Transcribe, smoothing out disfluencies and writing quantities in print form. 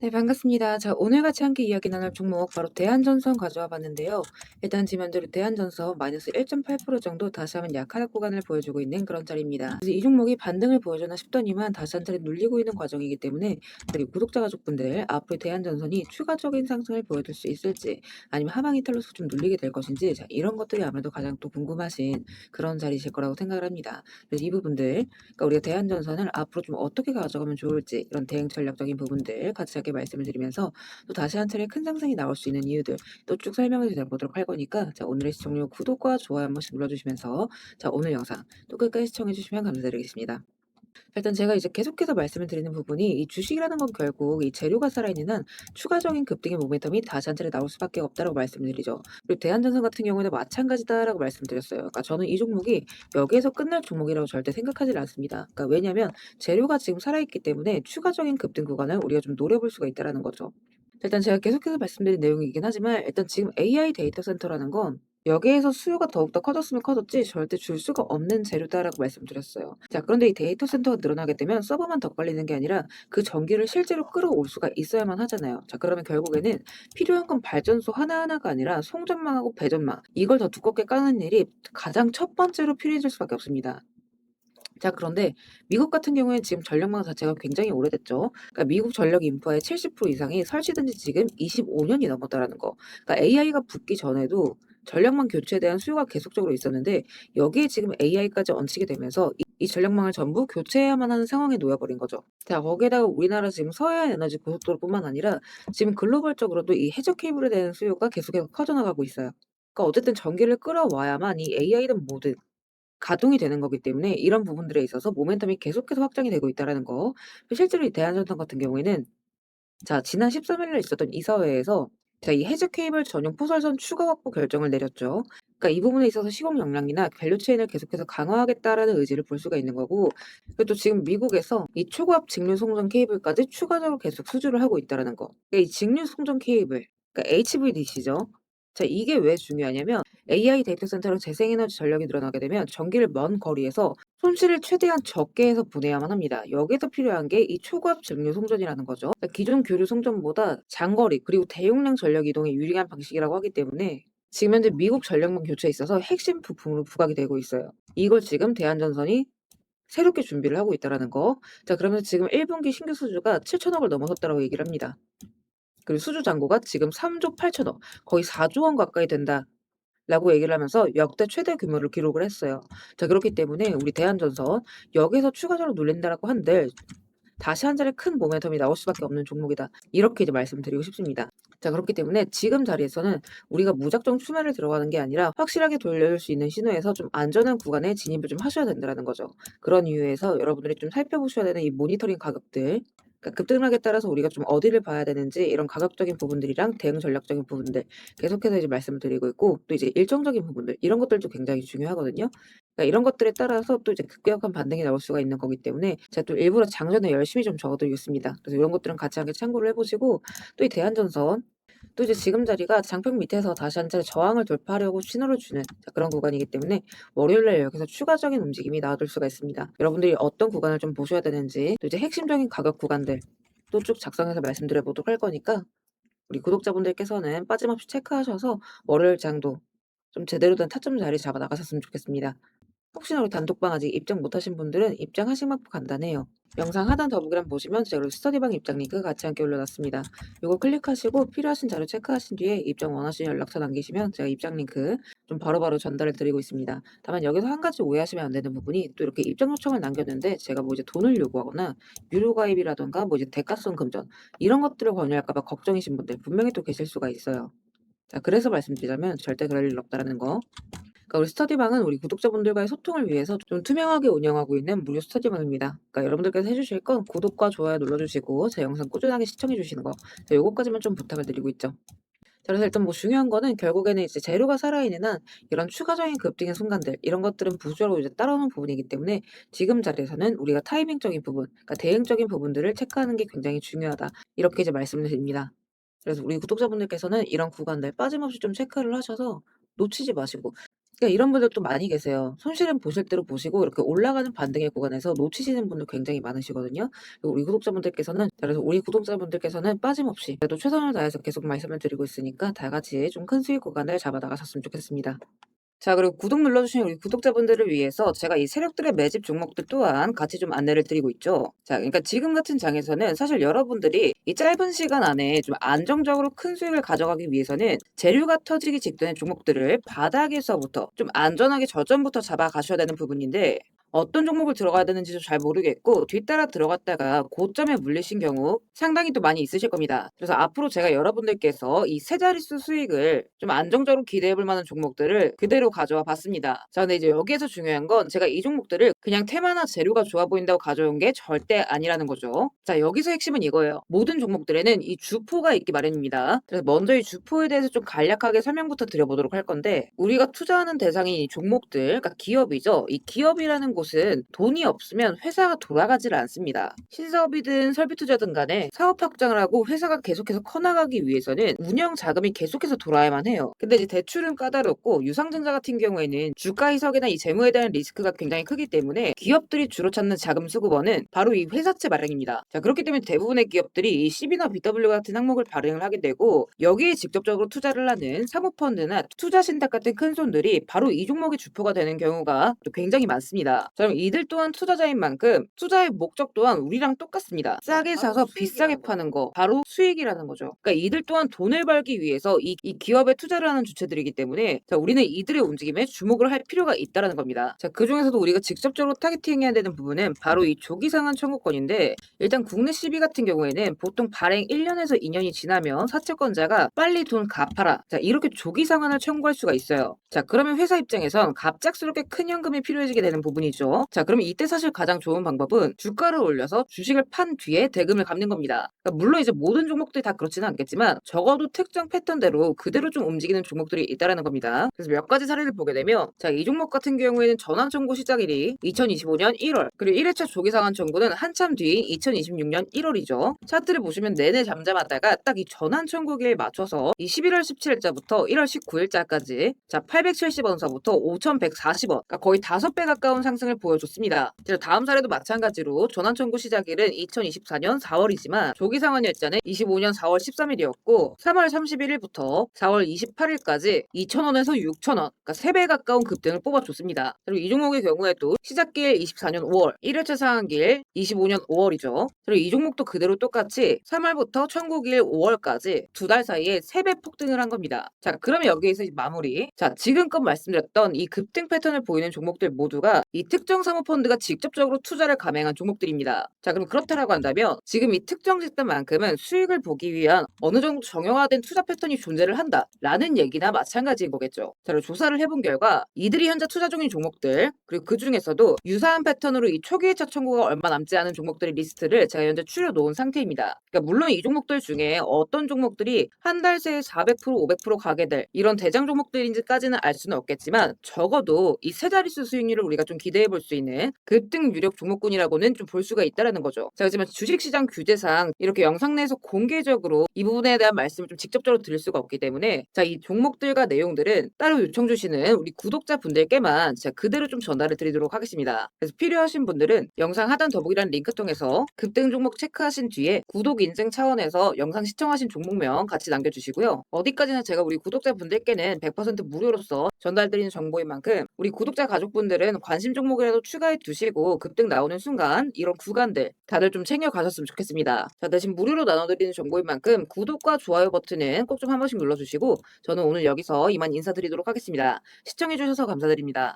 네, 반갑습니다. 자, 오늘 같이 함께 이야기 나눌 종목 바로 대한전선 가져와 봤는데요. 일단 지면대로 대한전선 마이너스 1.8% 정도 다시 한번 약한 구간을 보여주고 있는 그런 자리입니다. 그래서 이 종목이 반등을 보여주나 싶더니만 다시 한 차례 눌리고 있는 과정이기 때문에 우리 구독자 가족분들 앞으로 대한전선이 추가적인 상승을 보여줄 수 있을지 아니면 하방 이탈로서 좀 눌리게 될 것인지 자, 이런 것들이 아무래도 가장 또 궁금하신 그런 자리이실 거라고 생각을 합니다. 그래서 이 부분들 그러니까 우리가 대한전선을 앞으로 좀 어떻게 가져가면 좋을지 이런 대응 전략적인 부분들 같이 함께 말씀을 드리면서 또 다시 한 차례 큰 상승이 나올 수 있는 이유들 또 쭉 설명을 드려보도록 할 거니까 자 오늘의 시청률 구독과 좋아요 한 번씩 눌러주시면서 자 오늘 영상 또 끝까지 시청해 주시면 감사드리겠습니다. 일단 제가 이제 계속해서 말씀을 드리는 부분이 이 주식이라는 건 결국 이 재료가 살아있는 한 추가적인 급등의 모멘텀이 다시 한 차례 나올 수밖에 없다라고 말씀을 드리죠. 그리고 대한전선 같은 경우에는 마찬가지다라고 말씀드렸어요. 그러니까 저는 이 종목이 여기에서 끝날 종목이라고 절대 생각하지 않습니다. 그러니까 왜냐하면 재료가 지금 살아있기 때문에 추가적인 급등 구간을 우리가 좀 노려볼 수가 있다라는 거죠. 일단 제가 계속해서 말씀드린 내용이긴 하지만 일단 지금 AI 데이터 센터라는 건 여기에서 수요가 더욱더 커졌으면 커졌지 절대 줄 수가 없는 재료다라고 말씀드렸어요. 자, 그런데 이 데이터 센터가 늘어나게 되면 서버만 더 빨리는 게 아니라 그 전기를 실제로 끌어올 수가 있어야만 하잖아요. 자, 그러면 결국에는 필요한 건 발전소 하나하나가 아니라 송전망하고 배전망 이걸 더 두껍게 까는 일이 가장 첫 번째로 필요해질 수밖에 없습니다. 자, 그런데 미국 같은 경우에는 지금 전력망 자체가 굉장히 오래됐죠. 그러니까 미국 전력 인프라의 70% 이상이 설치된 지 지금 25년이 넘었다라는 거. 그러니까 AI가 붙기 전에도 전력망 교체에 대한 수요가 계속적으로 있었는데 여기에 지금 AI까지 얹히게 되면서 이 전력망을 전부 교체해야만 하는 상황에 놓여버린 거죠. 자, 거기에다가 우리나라 지금 서해안 에너지 고속도로뿐만 아니라 지금 글로벌적으로도 이 해저 케이블에 대한 수요가 계속해서 커져나가고 있어요. 그러니까 어쨌든 전기를 끌어와야만 이 AI든 뭐든 가동이 되는 거기 때문에 이런 부분들에 있어서 모멘텀이 계속해서 확장이 되고 있다라는 거. 실제로 이 대한전선 같은 경우에는 자 지난 13일 날 있었던 이사회에서 자 이 해저 케이블 전용 포설선 추가 확보 결정을 내렸죠. 그러니까 이 부분에 있어서 시공 역량이나 밸류 체인을 계속해서 강화하겠다라는 의지를 볼 수가 있는 거고 그리고 또 지금 미국에서 이 초고압 직류 송전 케이블까지 추가적으로 계속 수주를 하고 있다라는 거. 그러니까 이 직류 송전 케이블 그러니까 HVDC죠. 자 이게 왜 중요하냐면 AI 데이터 센터랑 재생에너지 전력이 늘어나게 되면 전기를 먼 거리에서 손실을 최대한 적게 해서 보내야만 합니다. 여기서 필요한 게 이 초고압 직류 송전이라는 거죠. 그러니까 기존 교류 송전보다 장거리 그리고 대용량 전력 이동에 유리한 방식이라고 하기 때문에 지금 현재 미국 전력망 교체에 있어서 핵심 부품으로 부각이 되고 있어요. 이걸 지금 대한전선이 새롭게 준비를 하고 있다라는 거. 자, 그러면 지금 1분기 신규 수주가 7천억을 넘어섰다라고 얘기를 합니다. 그리고 수주 잔고가 지금 3조 8천억, 거의 4조 원 가까이 된다라고 얘기를 하면서 역대 최대 규모를 기록을 했어요. 자, 그렇기 때문에 우리 대한전선 여기서 추가적으로 눌린다라고 한들 다시 한 차례 큰 모멘텀이 나올 수밖에 없는 종목이다. 이렇게 이제 말씀드리고 싶습니다. 자, 그렇기 때문에 지금 자리에서는 우리가 무작정 추매를 들어가는 게 아니라 확실하게 돌려줄 수 있는 신호에서 좀 안전한 구간에 진입을 좀 하셔야 된다는 거죠. 그런 이유에서 여러분들이 좀 살펴보셔야 되는 이 모니터링 가격들 그러니까 급등락에 따라서 우리가 좀 어디를 봐야 되는지 이런 가격적인 부분들이랑 대응 전략적인 부분들 계속해서 이제 말씀을 드리고 있고 또 이제 일정적인 부분들 이런 것들도 굉장히 중요하거든요. 그러니까 이런 것들에 따라서 또 이제 급격한 반등이 나올 수가 있는 거기 때문에 제가 또 일부러 장전에 열심히 좀 적어 드리겠습니다. 그래서 이런 것들은 같이 함께 참고를 해 보시고 또 이 대한전선 또 이제 지금 자리가 장벽 밑에서 다시 한 차례 저항을 돌파하려고 신호를 주는 자 그런 구간이기 때문에 월요일 날 여기서 추가적인 움직임이 나와줄 수가 있습니다. 여러분들이 어떤 구간을 좀 보셔야 되는지 또 이제 핵심적인 가격 구간들 또 쭉 작성해서 말씀드려 보도록 할 거니까 우리 구독자분들께서는 빠짐없이 체크하셔서 월요일 장도 좀 제대로 된 타점 자리 잡아 나가셨으면 좋겠습니다. 혹시나 우리 단톡방 아직 입장 못하신 분들은 입장하신 만큼 간단해요. 영상 하단 더보기란 보시면 제가 스터디방 입장 링크 같이 함께 올려놨습니다. 이거 클릭하시고 필요하신 자료 체크하신 뒤에 입장 원하시는 연락처 남기시면 제가 입장 링크 좀 바로바로 전달을 드리고 있습니다. 다만 여기서 한 가지 오해하시면 안 되는 부분이 또 이렇게 입장 요청을 남겼는데 제가 뭐 이제 돈을 요구하거나 유료 가입이라던가 뭐 이제 대가성 금전 이런 것들을 권유할까봐 걱정이신 분들 분명히 또 계실 수가 있어요. 자, 그래서 말씀드리자면 절대 그럴 일 없다라는 거. 그러니까 우리 스터디방은 우리 구독자분들과의 소통을 위해서 좀 투명하게 운영하고 있는 무료 스터디방입니다. 그러니까 여러분들께서 해주실 건 구독과 좋아요 눌러주시고 제 영상 꾸준하게 시청해 주시는 거. 자, 요거까지만 좀 부탁을 드리고 있죠. 자, 그래서 일단 뭐 중요한 거는 결국에는 이제 재료가 살아있는 한 이런 추가적인 급등의 순간들 이런 것들은 부수적으로 이제 따라오는 부분이기 때문에 지금 자리에서는 우리가 타이밍적인 부분, 그러니까 대응적인 부분들을 체크하는 게 굉장히 중요하다. 이렇게 이제 말씀을 드립니다. 그래서 우리 구독자분들께서는 이런 구간들 빠짐없이 좀 체크를 하셔서 놓치지 마시고 그러니까 이런 분들도 많이 계세요. 손실은 보실 대로 보시고 이렇게 올라가는 반등의 구간에서 놓치시는 분들 굉장히 많으시거든요. 그리고 우리 구독자분들께서는 빠짐없이 그래도 최선을 다해서 계속 말씀을 드리고 있으니까 다 같이 좀 큰 수익 구간을 잡아 나가셨으면 좋겠습니다. 자, 그리고 구독 눌러주신 우리 구독자분들을 위해서 제가 이 세력들의 매집 종목들 또한 같이 좀 안내를 드리고 있죠. 자, 그러니까 지금 같은 장에서는 사실 여러분들이 이 짧은 시간 안에 좀 안정적으로 큰 수익을 가져가기 위해서는 재료가 터지기 직전의 종목들을 바닥에서부터 좀 안전하게 저점부터 잡아 가셔야 되는 부분인데, 어떤 종목을 들어가야 되는지도 잘 모르겠고 뒤따라 들어갔다가 고점에 물리신 경우 상당히 또 많이 있으실 겁니다. 그래서 앞으로 제가 여러분들께서 이 세 자릿수 수익을 좀 안정적으로 기대해 볼 만한 종목들을 그대로 가져와 봤습니다. 자, 근데 이제 여기에서 중요한 건 제가 이 종목들을 그냥 테마나 재료가 좋아 보인다고 가져온 게 절대 아니라는 거죠. 자, 여기서 핵심은 이거예요. 모든 종목들에는 이 주포가 있기 마련입니다. 그래서 먼저 이 주포에 대해서 좀 간략하게 설명부터 드려보도록 할 건데, 우리가 투자하는 대상이 이 종목들, 그러니까 기업이죠. 이 기업이라는 곳은 돈이 없으면 회사가 돌아가질 않습니다. 신사업이든 설비투자든 간에 사업 확장을 하고 회사가 계속해서 커나가기 위해서는 운영 자금이 계속해서 돌아야만 해요. 근데 이제 대출은 까다롭고 유상증자 같은 경우에는 주가 희석이나 이 재무에 대한 리스크가 굉장히 크기 때문에 기업들이 주로 찾는 자금 수급원은 바로 이 회사채 마련입니다. 자, 그렇기 때문에 대부분의 기업들이 이 CB나 BW 같은 항목을 발행을 하게 되고, 여기에 직접적으로 투자를 하는 사모펀드나 투자신탁 같은 큰 손들이 바로 이 종목의 주포가 되는 경우가 또 굉장히 많습니다. 자, 그럼 이들 또한 투자자인 만큼 투자의 목적 또한 우리랑 똑같습니다. 싸게 사서 비싸게 파는 거, 바로 수익이라는 거죠. 그러니까 이들 또한 돈을 벌기 위해서 이 기업에 투자를 하는 주체들이기 때문에, 자, 우리는 이들의 움직임에 주목을 할 필요가 있다는 겁니다. 자, 그 중에서도 우리가 직접적으로 타겟팅해야 되는 부분은 바로 이 조기상한 청구권인데, 일단 국내 CB 같은 경우에는 보통 발행 1년에서 2년이 지나면 사채권자가 빨리 돈 갚아라, 자, 이렇게 조기 상환을 청구할 수가 있어요. 자, 그러면 회사 입장에선 갑작스럽게 큰 현금이 필요해지게 되는 부분이죠. 자, 그러면 이때 사실 가장 좋은 방법은 주가를 올려서 주식을 판 뒤에 대금을 갚는 겁니다. 그러니까 물론 이제 모든 종목들이 다 그렇지는 않겠지만 적어도 특정 패턴대로 그대로 좀 움직이는 종목들이 있다라는 겁니다. 그래서 몇 가지 사례를 보게 되면, 자, 이 종목 같은 경우에는 전환 청구 시작일이 2025년 1월, 그리고 1회차 조기 상환 청구는 한참 뒤 2026년 1월이죠. 차트를 보시면 내내 잠잠하다가 딱 이 전환 청구기에 맞춰서 이 11월 17일자부터 1월 19일자까지 자 870원서부터 5,140원, 그러니까 거의 5배 가까운 상승을 보여줬습니다. 다음 사례도 마찬가지로 전환 청구 시작일은 2024년 4월이지만 조기 상환 일자는 25년 4월 13일이었고 3월 31일부터 4월 28일까지 2,000원에서 6,000원, 그러니까 3배 가까운 급등을 뽑아줬습니다. 그리고 이 종목의 경우에도 시작길 24년 5월, 1회차 상한길 25년 5월이죠. 그리고 이 종목도 그대로 똑같이 3월부터 청구길 5월까지 두 달 사이에 3배 폭등을 한 겁니다. 자, 그러면 여기에서 이제 마무리. 자, 지금껏 말씀드렸던 이 급등 패턴을 보이는 종목들 모두가 이 특정 사모펀드가 직접적으로 투자를 감행한 종목들입니다. 자, 그럼 그렇다라고 한다면 지금 이 특정 집단만큼은 수익을 보기 위한 어느 정도 정형화된 투자 패턴이 존재를 한다라는 얘기나 마찬가지인 거겠죠. 자, 그리고 조사를 해본 결과 이들이 현재 투자 중인 종목들, 그리고 그 중에서도 유사한 패턴으로 이 초기 회차 청구가 얼마 남지 않은 종목들의 리스트를 제가 현재 추려놓은 상태입니다. 그러니까 물론 이 종목들 중에 어떤 종목들이 한 달 새에 400%, 500% 가게 될 이런 대장 종목들인지까지는 알 수는 없겠지만, 적어도 이 세 자릿수 수익률을 우리가 좀 기대해 볼 수 있는 급등 유력 종목군이라고는 좀 볼 수가 있다라는 거죠. 자, 하지만 주식시장 규제상 이렇게 영상 내에서 공개적으로 이 부분에 대한 말씀을 좀 직접적으로 드릴 수가 없기 때문에, 자, 이 종목들과 내용들은 따로 요청 주시는 우리 구독자분들께만 제가 그대로 좀 전달을 드리도록 하겠습니다. 그래서 필요하신 분들은 영상 하단 더보기란 링크 통해서 급등 종목 체크하신 뒤에 구독 인증 차원에서 영상 시청하신 종목명 같이 남겨주시고요. 어디까지나 제가 우리 구독자분들께는 100% 무료로서 전달드리는 정보인 만큼 우리 구독자 가족분들은 관심 종목이라도 추가해 두시고 급등 나오는 순간 이런 구간들 다들 좀 챙겨 가셨으면 좋겠습니다. 자, 대신 무료로 나눠드리는 정보인 만큼 구독과 좋아요 버튼은 꼭 좀 한 번씩 눌러주시고, 저는 오늘 여기서 이만 인사드리도록 하겠습니다. 시청해주셔서 감사드립니다.